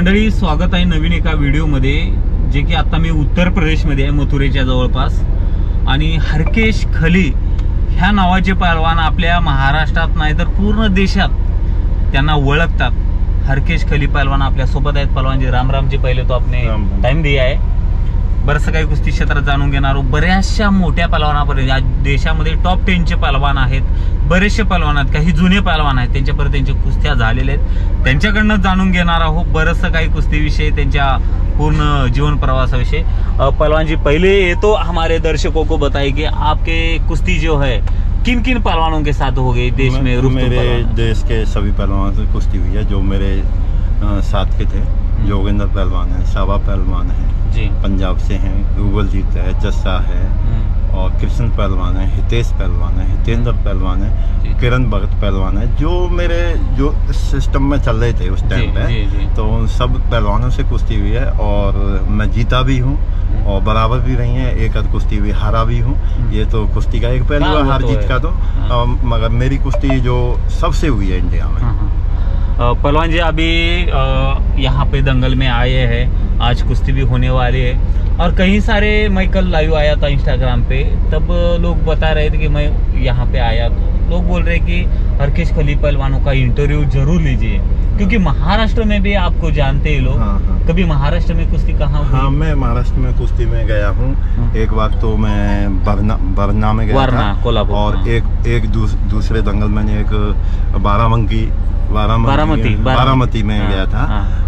मंडळी, स्वागत आहे नवीन एका व्हिडिओमध्ये, जे की आता मी उत्तर प्रदेशमध्ये आहे, मथुरेच्या जवळपास. आणि हरकेश खली ह्या नावाचे पहलवान आपल्या महाराष्ट्रात नाही तर पूर्ण देशात त्यांना ओळखतात. हरकेश खली पहलवान आपल्या सोबत आहेत. पहलवान जी राम जी, पहिले तो आपने टाइम दिया आहे. बरंचसं काही कुस्ती क्षेत्रात जाणून घेणार, बऱ्याचशा मोठ्या पहलवानापर्यंत या देशामध्ये टॉप 10चे पहलवान आहेत. बरेचसे पहलवान आहेत, काही जुने पहलवान आहेत, त्यांच्यापर्यंत त्यांच्या कुस्त्या झालेल्या आहेत. त्यांच्याकडनं जाणून घेणार आहोत बरंचसं काही कुस्तीविषयी, त्यांच्या पूर्ण जीवन प्रवासाविषयी. पहलवान जी, पहले तो हमारे दर्शकों को बताइए कि आपके कुश्ती जो है किन किन पहलवानों के साथ हो गई देश में? मेरे देश के सभी पहलवानों से कुश्ती हुई है जो मेरे साथ के थे. जोगिंदर पहलवान है, शाबा पहलवान है जी, पंजाब से हैं, रूबलजीत है, जस्सा है, और कृष्ण पहलवान है, हितेश पहलवान है, हितेंद्र पहलवान है, किरण भगत पहलवान है. जो सिस्टम में चल रहे थे उस टाइम पे, तो उन सब पहलवानों से कुश्ती हुई है. और मैं जीता भी हूँ और बराबर भी रही है, एक आध कुश्ती भी हारा भी हूँ. ये तो कुश्ती का एक पहलू है, हार जीत का. तो मगर मेरी कुश्ती जो सबसे हुई है इंडिया में. पहलवान जी, अभी यहाँ पे दंगल में आए हैं, आज कुश्ती भी होने वाली है. और कई सारे, मैं कल लाइव आया था इंस्टाग्राम पे, तब लोग बता रहे थे कि मैं यहाँ पे आया, तो लोग बोल रहे कि हरकेश खली पहलवानों का इंटरव्यू जरूर लीजिए, क्योंकि महाराष्ट्र में भी आपको जानते हैं लोग. हाँ. कभी महाराष्ट्र में कुश्ती कहाँ हुई? हाँ, मैं महाराष्ट्र में कुश्ती में गया हूँ. एक बार तो मैं बरना में गया था, कोल्हापुर. और एक दूसरे दंगल मैंने एक बारामती में गया था.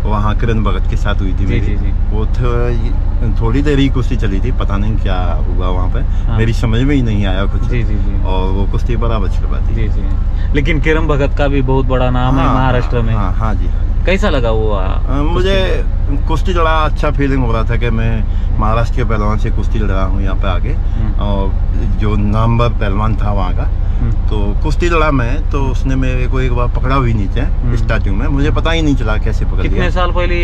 वहाँ किरण भगत के साथ हुई थी मेरी. वो थोड़ी देर ही कुश्ती चली थी, पता नहीं क्या हुआ वहाँ पे. मेरी समझ में ही नहीं आया कुछ. और वो कुश्ती बराबर चल पाती. लेकिन किरण भगत का भी बहुत बड़ा नाम है महाराष्ट्र में. हाँ जी. कैसा लगा वो? मुझे कुश्ती लड़ा अच्छा फीलिंग हो रहा था कि मैं महाराष्ट्र के पहलवान से कुश्ती लड़ा हूँ यहाँ पे आके. और जो नामवर पहलवान था वहाँ का, तो कुश्ती लड़ा मैं, तो उसने मेरे को एक बार पकड़ा भी नीचे स्टार्टिंग में. मुझे पता ही नहीं चला कैसे पकड़ लिया. कितने साल पहले?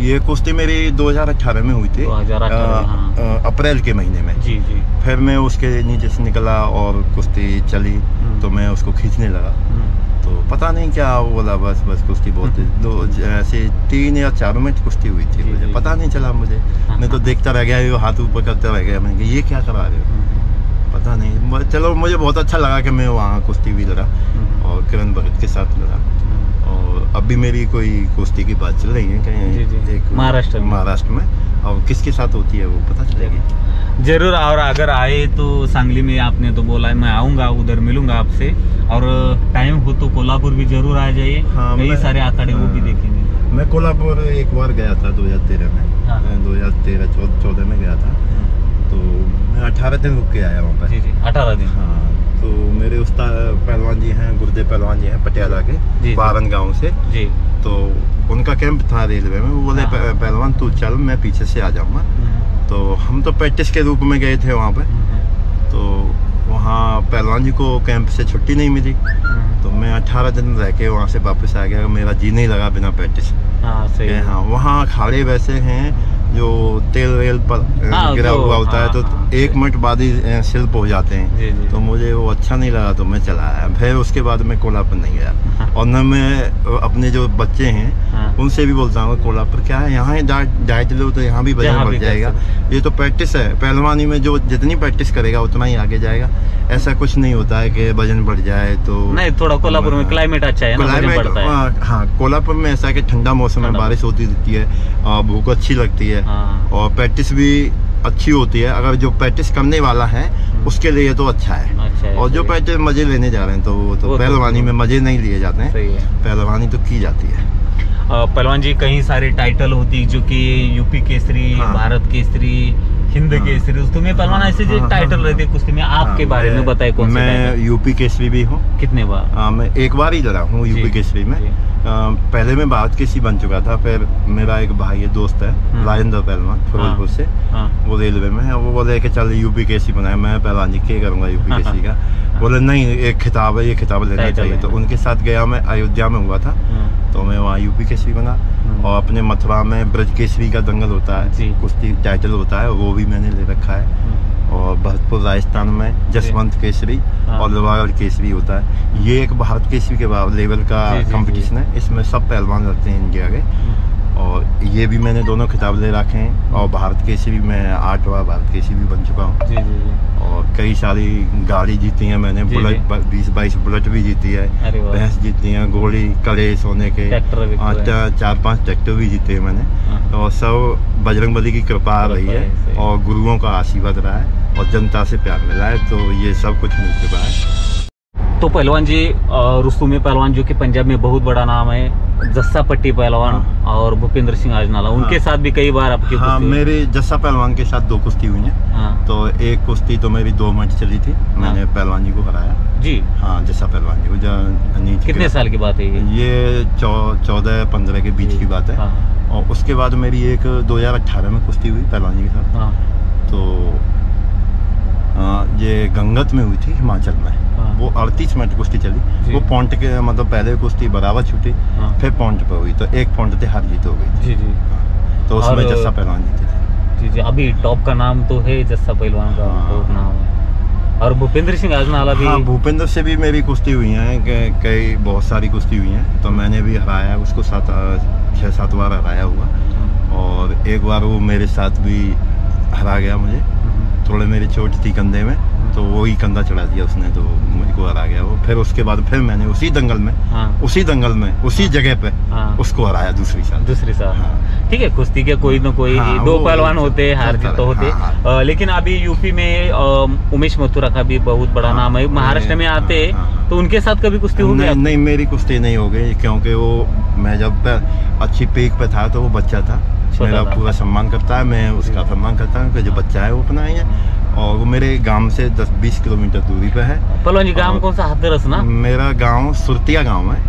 ये कुश्ती मेरी 2018 में हुई थी, 2018 अप्रैल के महीने में. जी. फिर मैं उसके नीचे से निकला और कुश्ती चली, तो मैं उसको खींचने लगा. तो पता नहीं क्या बोला, बस कुश्ती बहुत ऐसे 3 या 4 मिनट कुश्ती हुई थी. मुझे पता नहीं चला. मैं तो देखता रह गया, हाथ ऊपर करते रह गया. मैंने ये क्या करा रहे हो, पता नहीं. चलो, मुझे बहुत अच्छा लगा कि मैं वहाँ कुश्ती भी लड़ा और किरण भगत के साथ लड़ा. और अभी मेरी कोई कुश्ती की बात चल रही है कहीं महाराष्ट्र में, और किसके साथ होती है वो पता चलेगी जरूर. और अगर आए तो सांगली में, आपने तो बोला है, मैं आऊँगा, उधर मिलूंगा आपसे. और टाइम हो तो कोल्हापुर भी जरूर आ जाइए. कई सारे आखाड़े वो भी देखेंगे. मैं कोल्हापुर एक बार गया था 2013 में. 2013-14 में गया था. तो मैं 18 दिन रुक के आया वहाँ पर. जी. 18 दिन. हाँ. तो मेरे उस्ताद पहलवान जी हैं, गुर्दे पहलवान जी हैं, पटियाला के, बारन गाँव से. जी. तो उनका कैंप था रेलवे में. वो बोले पहलवान तू चल, मैं पीछे से आ जाऊँगा. तो हम तो प्रैक्टिस के रूप में गए थे वहाँ पे. तो वहाँ पहलवान जी को कैंप से छुट्टी नहीं मिली. तो मैं 18 दिन रह के वहाँ से वापस आ गया. मेरा जी नहीं लगा बिना प्रैक्टिस. हाँ, वहाँ अखाड़े वैसे हैं जो तेल रेल पर गिरा हुआ होता है, तो 1 मिनट बाद ही शिल्प हो जाते हैं. तो मुझे वो अच्छा नहीं लगा, तो मैं चला आया. फिर उसके बाद मैं कोल्हापुर नहीं गया. और न मैं अपने जो बच्चे हैं उनसे भी बोलता हूँ, कोल्हापुर क्या है, यहाँ डाइट लो तो यहाँ भी वजन बढ़ जाएगा. ये तो प्रैक्टिस है. पहलवानी में जो जितनी प्रैक्टिस करेगा उतना ही आगे जाएगा. ऐसा कुछ नहीं होता है कि वजन बढ़ जाए. तो नहीं, थोड़ा कोल्हापुर में क्लाइमेट अच्छा है, क्लाइमेट. हाँ, कोल्हापुर में ऐसा है कि ठंडा मौसम में बारिश होती रहती है, भूख अच्छी लगती है, और प्रैक्टिस भी अच्छी होती है. अगर जो प्रैक्टिस करने वाला है उसके लिए तो अच्छा है. और जो प्रैक्टिस मजे लेने जा रहे हैं, तो वो तो पहलवानी में मजे नहीं लिए जाते हैं. पहलवानी तो की जाती है. पहलवान जी, कई सारे टाइटल होती जो कि यूपी केसरी, भारत केसरी, हिंद केसरी, तुम्हें पहलवान ऐसे जो टाइटल रहते कुश्ती में, आपके बारे में बताए कौन से? मैं यूपी केसरी भी हूँ. कितने बार? मैं एक बार ही लड़ा हूँ यूपी केसरी में. पहले मैं भारत केसरी बन चुका था. फिर मेरा एक भाई है, दोस्त है, राजेंद्र पहलवान, फिरोजपुर से. वो रेलवे में है. वो बोले कि चल यूपी केसरी बनाए. मैं पहलवान जी क्या करूँगा यूपी केसरी का. बोले नहीं, एक खिताब है, ये खिताब लेना चाहिए. तो उनके साथ गया मैं. अयोध्या में हुआ था, तो मैं वहाँ यूपी केसरी बना. और अपने मथुरा में ब्रज केसरी का दंगल होता है, कुश्ती टाइटल होता है, वो भी मैंने ले रखा है. और भरतपुर राजस्थान में जसवंत केसरी और लोहागढ़ केसरी होता है. ये एक भारत केसरी के लेवल का कंपटीशन है. इसमें सब पहलवान रहते हैं इंडिया के. और ये भी मैंने दोनों खिताब ले रखे हैं, और भारत केसरी भी मैं 8वां भारत केसरी भी बन चुका हूँ। जी जी जी। और कई सारी गाड़ी जीती है मैंने, बुलेट 20-22 बुलेट भी जीती है, भैंस जीती है, घोड़ी, कड़े, सोने के 4-5 ट्रैक्टर भी जीते हैं मैंने। और सब बजरंगबली की कृपा रही है और गुरुओं का आशीर्वाद रहा है और जनता से प्यार मिला है, तो ये सब कुछ मिल चुका है। तो पहलवान जी, रुस्तुमी पहलवान जो कि पंजाब में बहुत बड़ा नाम है, जस्सा पट्टी पहलवान और भूपेंद्र सिंह आजनाला, उनके साथ भी कई बार आपकी मेरे जस्सा पहलवान के साथ 2 कुश्ती हुई है। तो एक कुश्ती तो मेरी 2 मिनट चली थी, मैंने पहलवान जी को हराया जी। हाँ, जस्सा पहलवान जी को। कितने साल की बात है ये 14-15 के बीच की बात है। और उसके बाद मेरी एक 2018 में कुश्ती हुई पहलवान जी के साथ। तो ये गंगत में हुई थी हिमाचल में। वो 38 मिनट कुश्ती चली। वो पॉइंट के मतलब पहले कुश्ती बराबर छूटी, फिर पॉइंट पे हुई, तो 1 पॉइंट थे हार जीत हो गई जी जी। तो उसमें जस्सा पहलवान जीते थे जी जी। अभी टॉप का नाम तो है जस्सा पहलवान का, बहुत नाम है। और भूपेंद्र सिंह आजनाला भी। हाँ, भूपेंद्र से भी मेरी कुश्ती हुई है, कई बहुत सारी कुश्ती हुई हैं, तो मैंने भी हराया उसको 6-7 बार हराया हुआ। और एक बार वो मेरे साथ भी हरा गया मुझे, थोड़े मेरी चोट थी कंधे में, तो वो ही कंधा चढ़ा दिया उसने, तो मुझको हरा गया वो। फिर उसके बाद फिर मैंने उसी दंगल में उसी जगह पे उसको हराया दूसरी साल। ठीक है, कुश्ती के कोई न कोई 2 पहलवान होते, हार जीत तो होते। लेकिन अभी यूपी में उमेश मथुरा का भी बहुत बड़ा नाम है, महाराष्ट्र में आते, तो उनके साथ कभी कुश्ती हो गई? नहीं, मेरी कुश्ती नहीं हो गई, क्योंकि वो मैं जब अच्छी पीक पे था तो वो बच्चा था, मेरा पूरा सम्मान करता है, मैं उसका सम्मान करता हूँ कि जो बच्चा है वो अपना ही है। और वो मेरे गांव से 10-20 किलोमीटर दूरी पे है। पहलवान जी, गांव कौन सा? हाथरस ना? मेरा गांव सुरतिया गांव है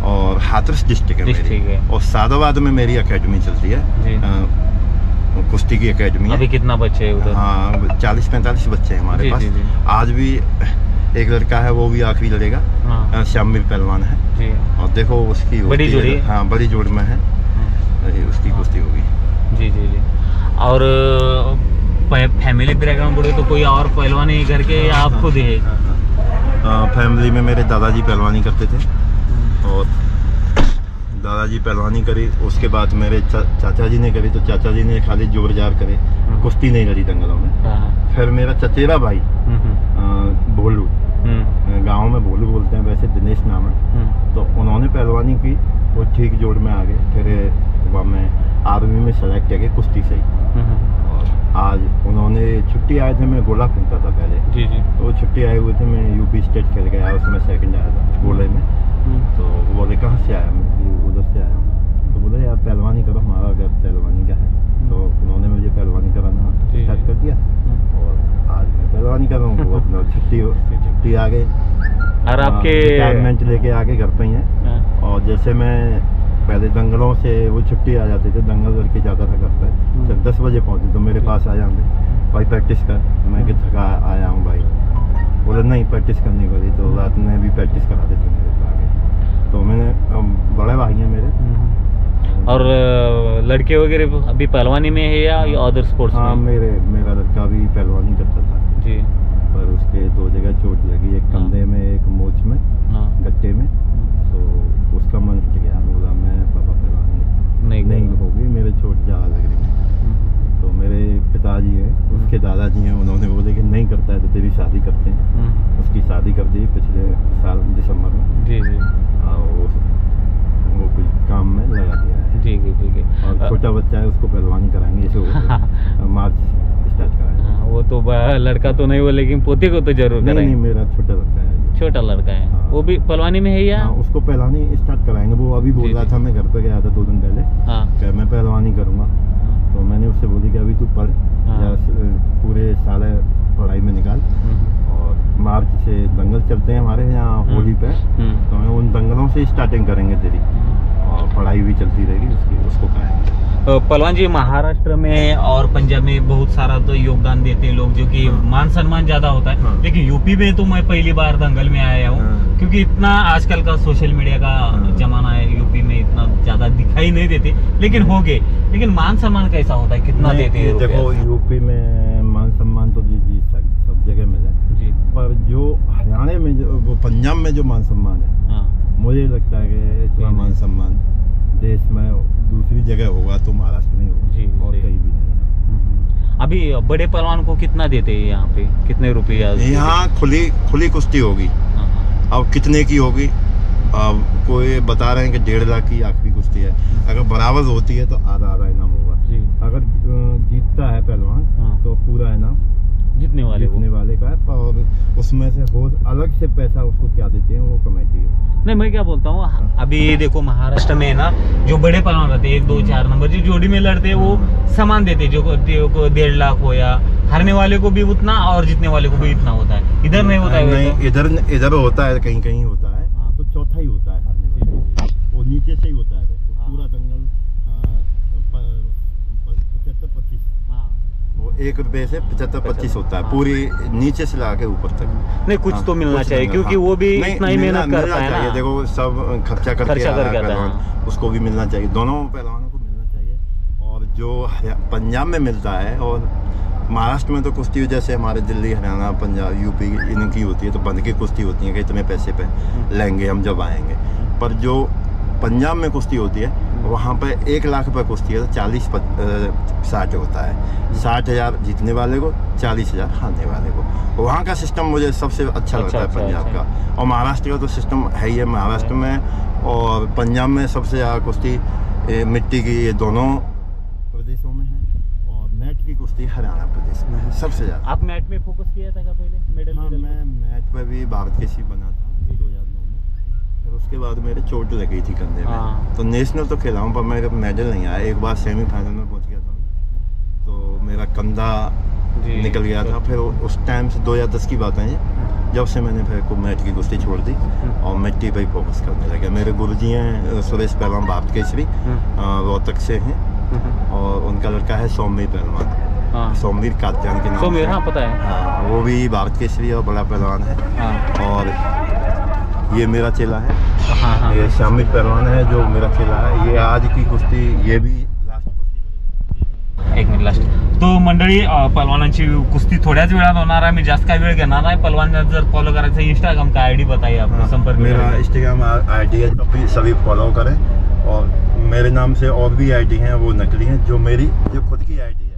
और हाथरस डिस्ट्रिक्ट है। और सादाबाद में मेरी एकेडमी चलती है, कुश्ती की एकेडमी है। अभी कितना बच्चे हैं उधर? हाँ, 40-45 बच्चे हैं हमारे पास। आज भी एक लड़का है, वो भी आखिरी लड़ेगा, श्यामवीर पहलवान है। और देखो उसकी बड़ी जोड़ी। हाँ, बड़ी जोड़ में है, उसकी कुश्ती होगी जी जी जी। और फैमिली बैकग्राउंड बोले तो कोई और पहलवान है घर के, या आप खुद है? फैमिली में मेरे दादाजी पहलवानी करते थे, और दादाजी पहलवानी करी, उसके बाद मेरे चाचा जी ने करी, तो चाचा जी ने खाली जोर जार करे, कुश्ती नहीं लड़ी दंगलों में। फिर मेरा चचेरा भाई भोलू, गांव में भोलू बोलते हैं, वैसे दिनेश नाम है, तो उन्होंने पहलवानी की, वो ठीक जोड़ में आ गए। फिर वहाँ में आर्मी में सेलेक्ट किया गया कुश्ती से ही। और आज उन्होंने छुट्टी आए थे, मैं गोला फेंकता था पहले जी जी। तो वो छुट्टी आए हुए थे, मैं यूपी स्टेट खेल गया, उसमें 2nd आया था गोले में। तो वो बोले कहाँ से आया? मैं उधर से आया हूँ। तो बोले यार पहलवानी करो, हमारा घर पहलवानी का है। तो उन्होंने मुझे पहलवानी कराना स्टार्ट कर दिया, और आज मैं पहलवानी कर रहा हूँ। अपना छुट्टी आ गई, और आपके रिटायरमेंट लेके आके घर पे ही है। और जैसे मैं पहले दंगलों से वो छुट्टी आ जाते थे, दंगल करके जाता था घर पे, जब 10 बजे पहुँचे तो मेरे पास आ जाते, भाई प्रैक्टिस कर। मैं कि थका आया हूँ भाई। बोले नहीं, प्रैक्टिस करनी पड़ी, तो रात में भी प्रैक्टिस कराते थे मेरे को आगे। तो मैंने बड़े भाई हैं मेरे। और लड़के वगैरह अभी पहलवानी में है या अदर स्पोर्ट्स? हाँ, मेरा लड़का भी पहलवानी करता था जी, पर उसके 2 जगह चोट लगी, एक कंधे में, एक मोच में, गट्टे में। तो उसका मन हट गया, बोला मैं पापा पहलवानी नहीं होगी, मेरे चोट ज़्यादा लग रही है। तो मेरे पिताजी हैं, उसके दादाजी हैं, उन्होंने बोले कि नहीं करता है तो तेरी शादी करते हैं। उसकी शादी कर दी पिछले साल दिसंबर में जी जी। वो कुछ काम में लगा दिया है जी जी। और छोटा बच्चा है, उसको पहलवानी कराएंगे, इसे मार्च स्टार्ट कराएंगे। वो तो लड़का तो नहीं हुआ, लेकिन पोते को तो जरूर कराएंगे। नहीं, मेरा छोटा लड़का है। छोटा लड़का है। हाँ। वो भी पहलवानी में है या? हाँ, उसको पहलवानी स्टार्ट कराएंगे। वो अभी बोल रहा था, मैं घर पे गया था 2 दिन पहले, कि मैं पहलवानी करूँगा। तो मैंने उससे बोली कि अभी तू पढ़, या पूरे साल पढ़ाई में निकाल, और मार्च से दंगल चलते हैं हमारे यहाँ होली पे, तो मैं उन दंगलों से स्टार्टिंग करेंगे तेरी, और पढ़ाई भी चलती रहेगी उसको कराएंगे। पहलवान जी, महाराष्ट्र में और पंजाब में बहुत सारा तो योगदान देते हैं लोग, जो कि मान सम्मान ज्यादा होता है। लेकिन यूपी में तो मैं पहली बार दंगल में आया हूँ, क्योंकि इतना आजकल का सोशल मीडिया का जमाना है, यूपी में इतना ज्यादा दिखाई नहीं देते, लेकिन हो गए। लेकिन मान सम्मान कैसा होता है, कितना देते हैं? देखो, यूपी में मान सम्मान तो जी सब जगह मिले जी, पर जो हरियाणा में, वो पंजाब में जो मान सम्मान है, मुझे लगता है कि इतना मान सम्मान देश में दूसरी जगह होगा तो महाराष्ट्र में होगा जी, और कहीं भी नहीं। अभी बड़े पहलवान को कितना देते हैं यहाँ पे, कितने रुपया? यहाँ खुली कुश्ती होगी। अब कितने की होगी, अब कोई बता रहे हैं कि 1.5 लाख की आखिरी कुश्ती है। अगर बराबर होती है तो आधा इनाम होगा। अगर जीतता है पहलवान तो पूरा इनाम जीतने वाले का है, और उसमें से हो अलग से पैसा उसको क्या देते हैं वो कमेटी है। नहीं, मैं क्या बोलता हूँ, अभी देखो महाराष्ट्र में है ना, जो बड़े पहलवान रहते हैं 1, 2, 4 नंबर जो जोड़ी में लड़ते हैं वो सामान देते हैं, जो को 1.5 लाख हो, या हारने वाले को भी उतना और जीतने वाले को भी इतना होता है। इधर नहीं होता है? नहीं, इधर होता है, कहीं कहीं होता है। तो चौथा ही होता है हारने वाले, वो नीचे से ही होता है पूरा दंगल 75-25, वो 1 रुपए से 75-25 होता है, पूरी नीचे से लाके ऊपर तक। नहीं, कुछ तो मिलना चाहिए, क्योंकि वो भी इतना ही मेहनत करता है ना। देखो सब खर्चा करके पहलवान, उसको भी मिलना चाहिए, दोनों पहलवानों को मिलना चाहिए। और जो पंजाब में मिलता है और महाराष्ट्र में तो कुश्ती जैसे हमारे दिल्ली, हरियाणा, पंजाब, यूपी इनकी होती है तो बंद की कुश्ती होती है कि इतने पैसे पे लेंगे हम जब आएंगे। पर जो पंजाब में कुश्ती होती है वहाँ पे 1 लाख रुपये कुश्ती है तो 40-60 होता है। 60,000 जीतने वाले को, 40,000 हारने वाले को। वहाँ का सिस्टम मुझे सबसे अच्छा लगता है पंजाब का। और महाराष्ट्र का तो सिस्टम है ही है। महाराष्ट्र में और पंजाब में सबसे ज़्यादा कुश्ती मिट्टी की ये दोनों प्रदेशों में है, और मैट की कुश्ती हरियाणा प्रदेश में है सबसे ज़्यादा। आप मैट में फोकस किया था क्या पहले? मेडल? हाँ, मैं मैट पर भी भारत केसरी बना था 2009 में। फिर उसके बाद मेरे चोट लगी थी कंधे में, तो नेशनल तो खेला हूँ पर मेरा मेडल नहीं आया। एक बार सेमीफाइनल में पहुँच गया था तो मेरा कंधा निकल गया था। फिर उस टाइम से 2010 की बात है, जब से मैंने फिर को मैट की कुश्ती छोड़ दी और मिट्टी पे ही फोकस करने लगा। मेरे गुरुजी हैं सुरेश पहलवान, भारत केसरी, रोहतक से हैं, और उनका लड़का है सौम्य पहलवान, सोमवीर कात्यान के नाम। सोमवीर, हाँ पता है। हाँ, वो भी भारत केसरी और बड़ा पहलवान है। और ये मेरा चेला है, ये शामिल पहलवान है जो मेरा चेला है। ये आज की कुश्ती, ये भी लास्ट कुस्ती। 1 मिनिट लास्ट। तो मंडळी, पहलवानांची कुस्ती थोड्याच वेळात होणार आहे। मी जास्त काही वेळ घेणार नाही। पहलवान जर फॉलो करायचं, इंस्टाग्राम का आईडी बताइए आपको, संपर्क। मेरा इंस्टाग्राम आईडी है, तो सभी फॉलो करें। और मेरे नाम से और भी आईडी हैं, वो नकली हैं, जो मेरी जो खुद की आईडी है।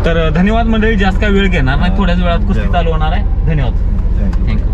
तर धन्यवाद मंडळी, जास्त काही वेळ घेणार नाही, थोड्याच वेळात कुस्ती चालू होणार आहे। धन्यवाद, थँक्यू।